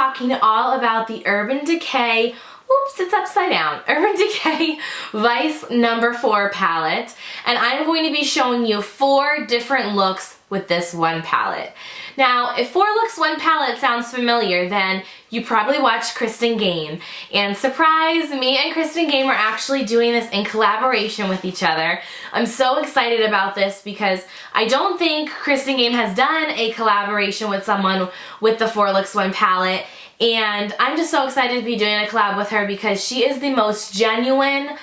talking all about the Urban Decay, oops, it's upside down, Urban Decay Vice No. 4 palette, and I'm going to be showing you 4 different looks with this one palette. Now, if 4 looks, 1 palette sounds familiar, then you probably watched Kristin Gehm. And surprise, me and Kristin Gehm are actually doing this in collaboration with each other. I'm so excited about this because I don't think Kristin Gehm has done a collaboration with someone with the 4 looks, 1 palette. And I'm just so excited to be doing a collab with her because she is the most genuine,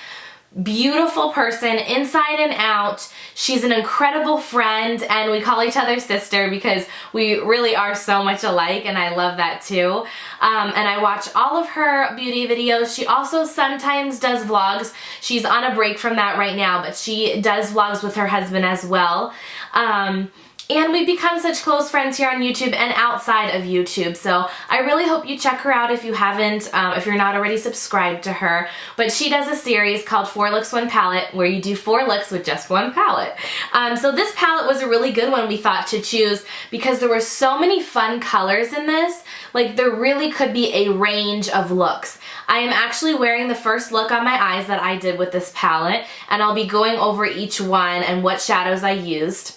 beautiful person inside and out. She's an incredible friend, and we call each other sister because we really are so much alike, and I love that too. And I watch all of her beauty videos. She also sometimes does vlogs. She's on a break from that right now, but she does vlogs with her husband as well. And we've become such close friends here on YouTube and outside of YouTube. So I really hope you check her out if you haven't, if you're not already subscribed to her. But she does a series called 4 Looks, 1 Palette where you do 4 looks with just 1 palette. So this palette was a really good one we thought to choose because there were so many fun colors in this. Like there really could be a range of looks. I am actually wearing the first look on my eyes that I did with this palette, and I'll be going over each one and what shadows I used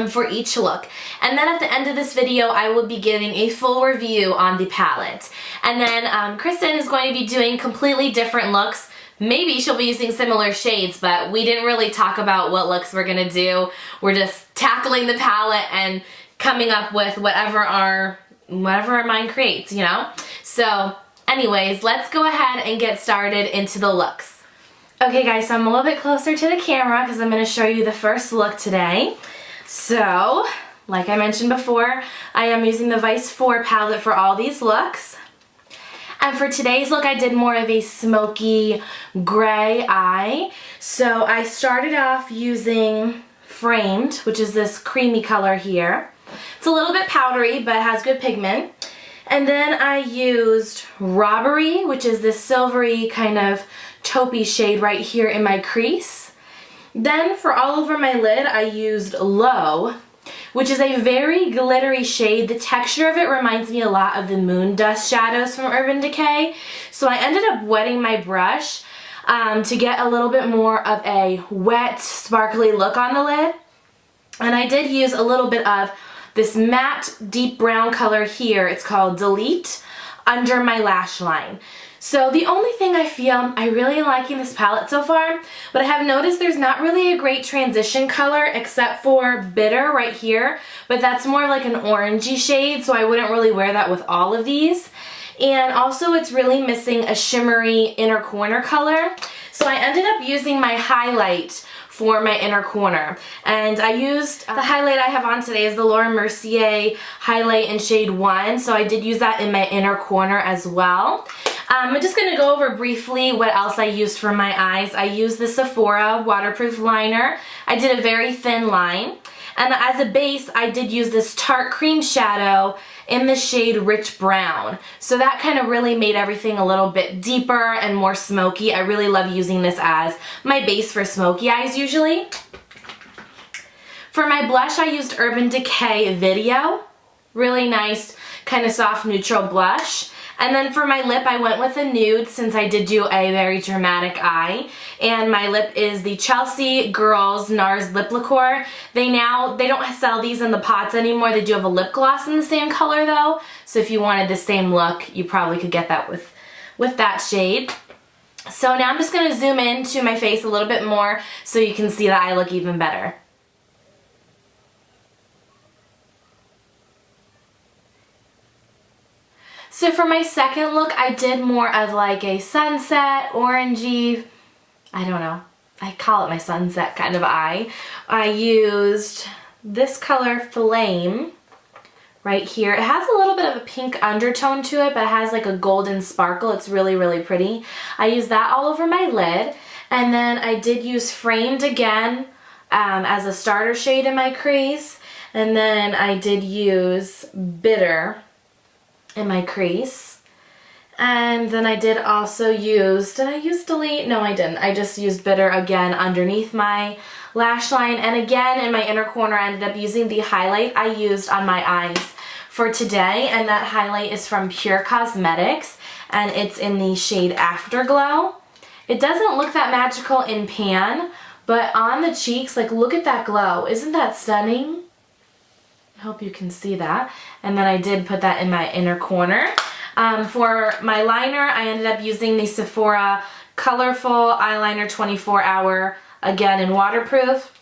for each look. And then at the end of this video, I will be giving a full review on the palette. And then Kristin is going to be doing completely different looks. Maybe she'll be using similar shades, but we didn't really talk about what looks we're gonna do. We're just tackling the palette and coming up with whatever our mind creates, you know? So anyways, let's go ahead and get started into the looks. Okay guys, so I'm a little bit closer to the camera because I'm gonna show you the first look today. So, like I mentioned before, I am using the Vice 4 palette for all these looks. And for today's look, I did more of a smoky gray eye. So I started off using Framed, which is this creamy color here. It's a little bit powdery, but it has good pigment. And then I used Robbery, which is this silvery kind of taupey shade right here in my crease. Then for all over my lid, I used Low, which is a very glittery shade. The texture of it reminds me a lot of the Moon Dust shadows from Urban Decay. So I ended up wetting my brush to get a little bit more of a wet, sparkly look on the lid. And I did use a little bit of this matte deep brown color here. It's called Delete, under my lash line. So the only thing I feel I really am liking this palette so far, but I have noticed there's not really a great transition color except for Bitter right here, but that's more like an orangey shade, so I wouldn't really wear that with all of these. And also it's really missing a shimmery inner corner color, so I ended up using my highlight for my inner corner. And I used, the highlight I have on today is the Laura Mercier highlight in shade 1, so I did use that in my inner corner as well. I'm just going to go over briefly what else I used for my eyes. I used the Sephora waterproof liner. I did a very thin line. And as a base, I did use this Tarte cream shadow in the shade Rich Brown. So that kind of really made everything a little bit deeper and more smoky. I really love using this as my base for smoky eyes usually. For my blush, I used Urban Decay Video. Really nice, kind of soft neutral blush. And then for my lip, I went with a nude since I did do a very dramatic eye. And my lip is the Chelsea Girls NARS Lip Liqueur. They don't sell these in the pots anymore. They do have a lip gloss in the same color though. So if you wanted the same look, you probably could get that with that shade. So now I'm just going to zoom into my face a little bit more so you can see that I look even better. So for my second look, I did more of like a sunset, orangey, I don't know, I call it my sunset kind of eye. I used this color Flame right here. It has a little bit of a pink undertone to it, but it has like a golden sparkle. It's really, really pretty. I used that all over my lid. And then I did use Framed again as a starter shade in my crease. And then I did use Bitter in my crease. And then I did also use, did I use Delete? No, I didn't. I just used Bitter again underneath my lash line. And again, in my inner corner, I ended up using the highlight I used on my eyes for today, and that highlight is from Pure Cosmetics, and it's in the shade Afterglow. It doesn't look that magical in pan, but on the cheeks, like, look at that glow. Isn't that stunning? I hope you can see that. And then I did put that in my inner corner. For my liner, I ended up using the Sephora Colorful Eyeliner 24-Hour, again in waterproof.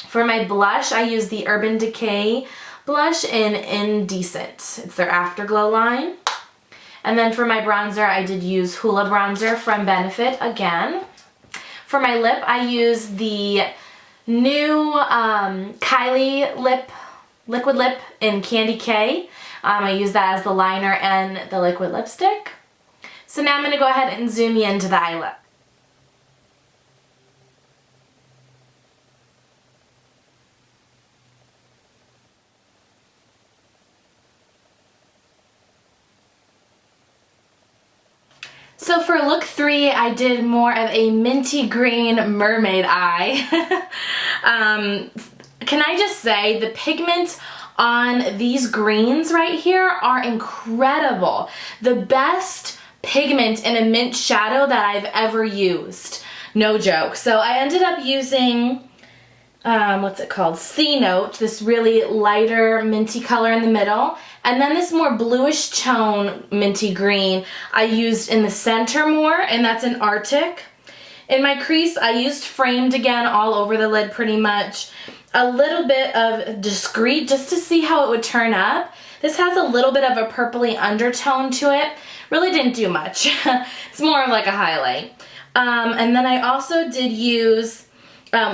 For my blush, I used the Urban Decay blush in Indecent. It's their Afterglow line. And then for my bronzer, I did use Hoola Bronzer from Benefit again. For my lip, I used the new Kylie Liquid Lip in Candy K. I used that as the liner and the liquid lipstick. So now I'm going to go ahead and zoom you into the eye look. So for look 3, I did more of a minty green mermaid eye. Can I just say, the pigment on these greens right here are incredible. The best pigment in a mint shadow that I've ever used. No joke. So I ended up using, what's it called? C Note, this really lighter minty color in the middle. And then this more bluish tone minty green I used in the center more, and that's in Arctic. In my crease, I used Framed again all over the lid pretty much. A little bit of Discreet just to see how it would turn up. This has a little bit of a purpley undertone to it. Really didn't do much. It's more of like a highlight. And then I also did use,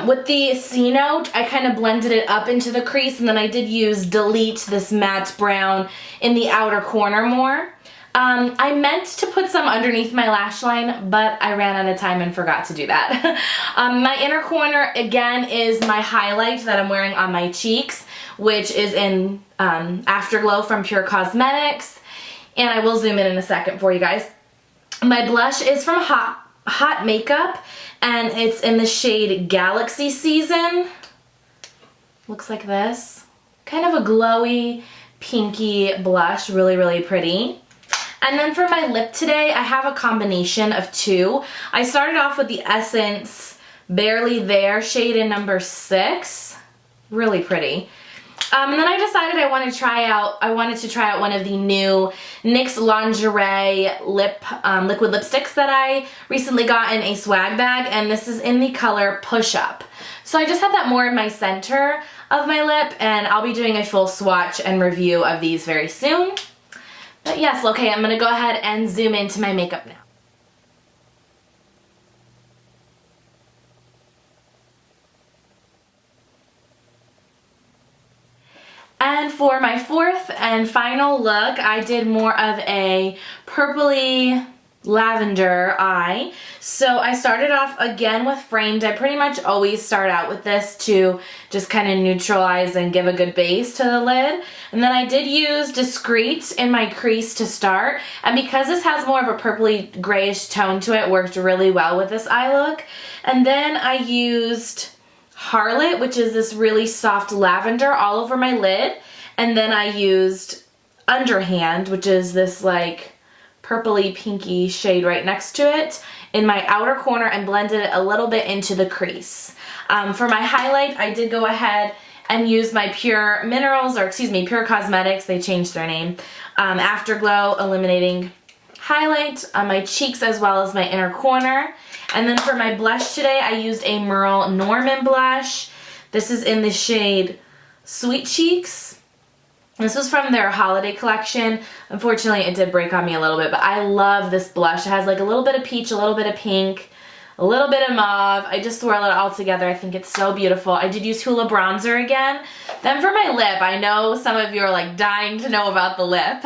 with the C Note, I kind of blended it up into the crease, and then I did use Delete, this matte brown, in the outer corner more. I meant to put some underneath my lash line, but I ran out of time and forgot to do that. My inner corner, again, is my highlight that I'm wearing on my cheeks, which is in Afterglow from Pure Cosmetics. And I will zoom in a second for you guys. My blush is from Hot Makeup, and it's in the shade Galaxy Season. Looks like this. Kind of a glowy, pinky blush, really, really pretty. And then for my lip today, I have a combination of two. I started off with the Essence Barely There shade in number 6. Really pretty. And then I decided I wanted to try out one of the new NYX Lingerie liquid lipsticks that I recently got in a swag bag, and this is in the color Push Up. So I just have that more in my center of my lip, and I'll be doing a full swatch and review of these very soon. But yes, okay, I'm gonna go ahead and zoom into my makeup now. And for my fourth and final look, I did more of a purpley lavender eye. So I started off again with Framed. I pretty much always start out with this to just kind of neutralize and give a good base to the lid. And then I did use Discreet in my crease to start. And because this has more of a purpley grayish tone to it, worked really well with this eye look. And then I used Harlot, which is this really soft lavender, all over my lid. And then I used Underhand, which is this like purpley pinky shade right next to it, in my outer corner, and blended it a little bit into the crease. For my highlight, I did go ahead and use my Pure Cosmetics, they changed their name, Afterglow Illuminating Highlight on my cheeks as well as my inner corner. And then for my blush today, I used a Merle Norman blush. This is in the shade Sweet Cheeks. This was from their holiday collection. Unfortunately, it did break on me a little bit, but I love this blush. It has like a little bit of peach, a little bit of pink, a little bit of mauve. I just swirl it all together. I think it's so beautiful. I did use Hoola Bronzer again. Then for my lip, I know some of you are like dying to know about the lip.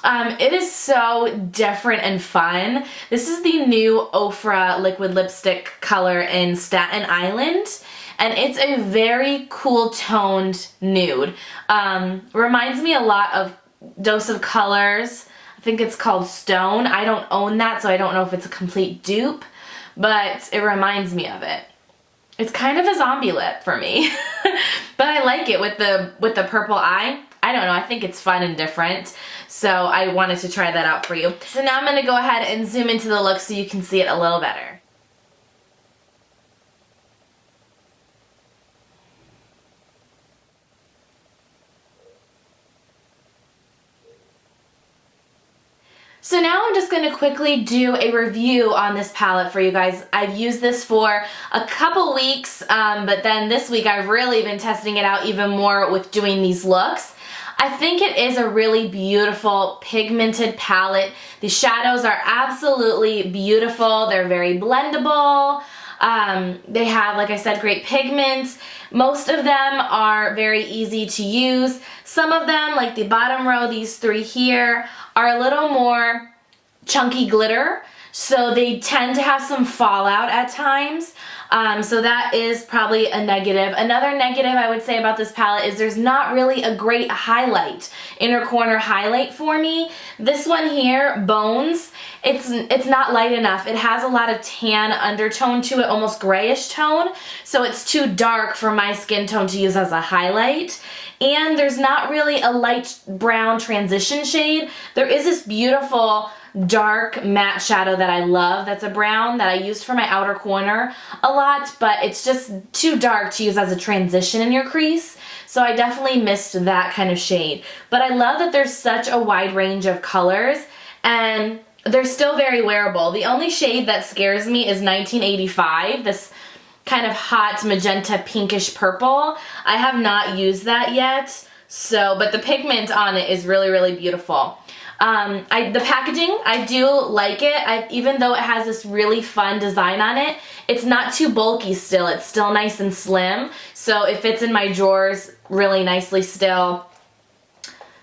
It is so different and fun. This is the new Ofra liquid lipstick color in Staten Island. And it's a very cool toned nude. Reminds me a lot of Dose of Colors. I think it's called Stone. I don't own that, so I don't know if it's a complete dupe, but it reminds me of it. It's kind of a zombie lip for me, but I like it with the purple eye. I don't know, I think it's fun and different. So I wanted to try that out for you. So now I'm going to go ahead and zoom into the look so you can see it a little better. So now I'm just going to quickly do a review on this palette for you guys. I've used this for a couple weeks, but then this week I've really been testing it out even more with doing these looks. I think it is a really beautiful pigmented palette. The shadows are absolutely beautiful. They're very blendable. They have, like I said, great pigments. Most of them are very easy to use. Some of them, like the bottom row, these three here, are a little more chunky glitter, so they tend to have some fallout at times. So that is probably a negative. Another negative I would say about this palette is there's not really a great highlight, inner corner highlight for me. This one here, Bones, it's not light enough. It has a lot of tan undertone to it, almost grayish tone, so it's too dark for my skin tone to use as a highlight. And there's not really a light brown transition shade. There is this beautiful dark matte shadow that I love that's a brown that I used for my outer corner a lot, but it's just too dark to use as a transition in your crease. So I definitely missed that kind of shade. But I love that there's such a wide range of colors and they're still very wearable. The only shade that scares me is 1985, this kind of hot magenta pinkish purple. I have not used that yet, but the pigment on it is really, really beautiful. The packaging, I do like it. Even though it has this really fun design on it, it's not too bulky still. It's still nice and slim, so it fits in my drawers really nicely still.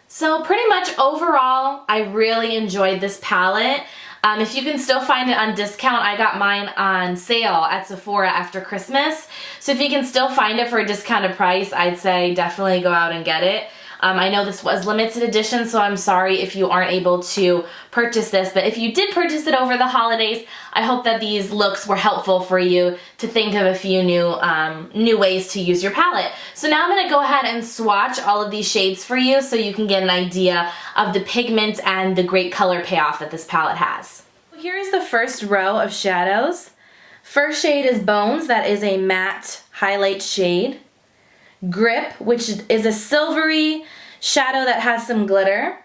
So pretty much overall, I really enjoyed this palette. If you can still find it on discount, I got mine on sale at Sephora after Christmas. So if you can still find it for a discounted price, I'd say definitely go out and get it. I know this was limited edition, so I'm sorry if you aren't able to purchase this, but if you did purchase it over the holidays, I hope that these looks were helpful for you to think of a few new ways to use your palette. So now I'm going to go ahead and swatch all of these shades for you so you can get an idea of the pigment and the great color payoff that this palette has. Here is the first row of shadows. First shade is Bones, that is a matte highlight shade. Grip, which is a silvery shadow that has some glitter.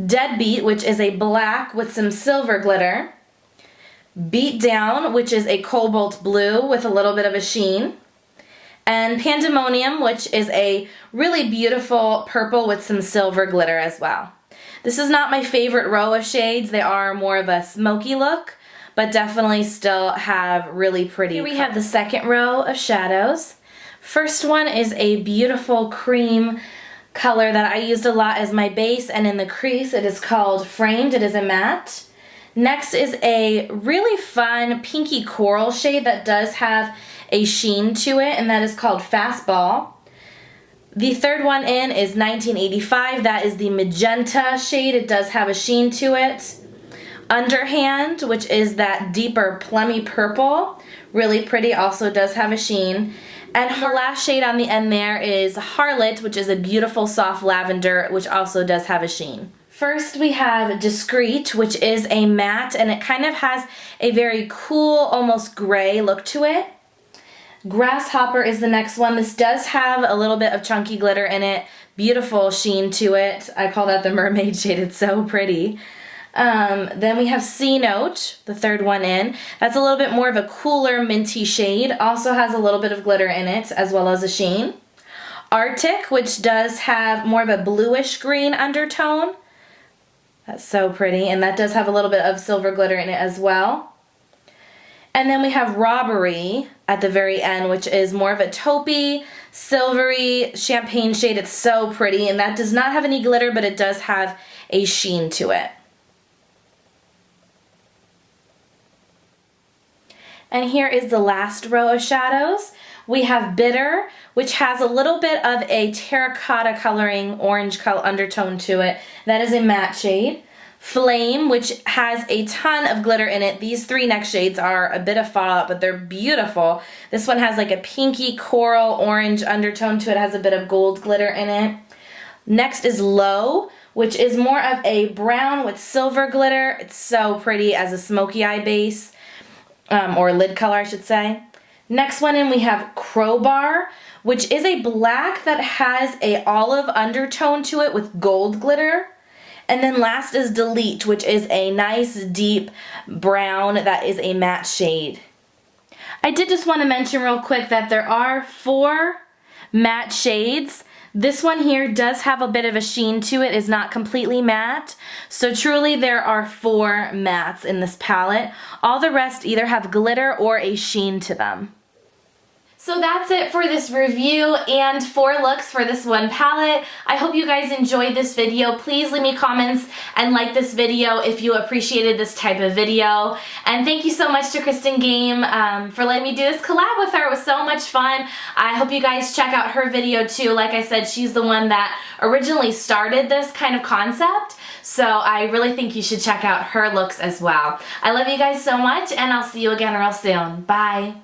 Deadbeat, which is a black with some silver glitter. Beat Down, which is a cobalt blue with a little bit of a sheen. And Pandemonium, which is a really beautiful purple with some silver glitter as well. This is not my favorite row of shades. They are more of a smoky look, but definitely still have really pretty. Here we have the second row of shadows. First one is a beautiful cream color that I used a lot as my base, and in the crease it is called Framed. It is a matte. Next is a really fun pinky coral shade that does have a sheen to it, and that is called Fastball. The third one in is 1985. That is the magenta shade. It does have a sheen to it. Underhand, which is that deeper plummy purple, really pretty, also does have a sheen. And her last shade on the end there is Harlot, which is a beautiful soft lavender, which also does have a sheen. First we have Discreet, which is a matte, and it kind of has a very cool, almost gray look to it. Grasshopper is the next one. This does have a little bit of chunky glitter in it, beautiful sheen to it. I call that the mermaid shade, it's so pretty. Then we have C Note, the third one in. That's a little bit more of a cooler minty shade. Also has a little bit of glitter in it as well as a sheen. Arctic, which does have more of a bluish green undertone. That's so pretty, and that does have a little bit of silver glitter in it as well. And then we have Robbery at the very end, which is more of a taupey, silvery champagne shade. It's so pretty, and that does not have any glitter, but it does have a sheen to it. And here is the last row of shadows. We have Bitter, which has a little bit of a terracotta coloring, orange color undertone to it. That is a matte shade. Flame, which has a ton of glitter in it. These three next shades are a bit of fallout, but they're beautiful. This one has like a pinky coral orange undertone to it. It has a bit of gold glitter in it. Next is Low, which is more of a brown with silver glitter. It's so pretty as a smoky eye base, or lid color I should say. Next one in we have Crowbar, which is a black that has a olive undertone to it with gold glitter. And then last is Delete, which is a nice deep brown that is a matte shade. I did just want to mention real quick that there are 4 matte shades. This one here does have a bit of a sheen to it, is not completely matte. So truly there are 4 mattes in this palette. All the rest either have glitter or a sheen to them. So that's it for this review and 4 looks for this one palette. I hope you guys enjoyed this video. Please leave me comments and like this video if you appreciated this type of video. And thank you so much to Kristin Gehm for letting me do this collab with her. It was so much fun. I hope you guys check out her video too. Like I said, she's the one that originally started this kind of concept. So I really think you should check out her looks as well. I love you guys so much, and I'll see you again real soon. Bye.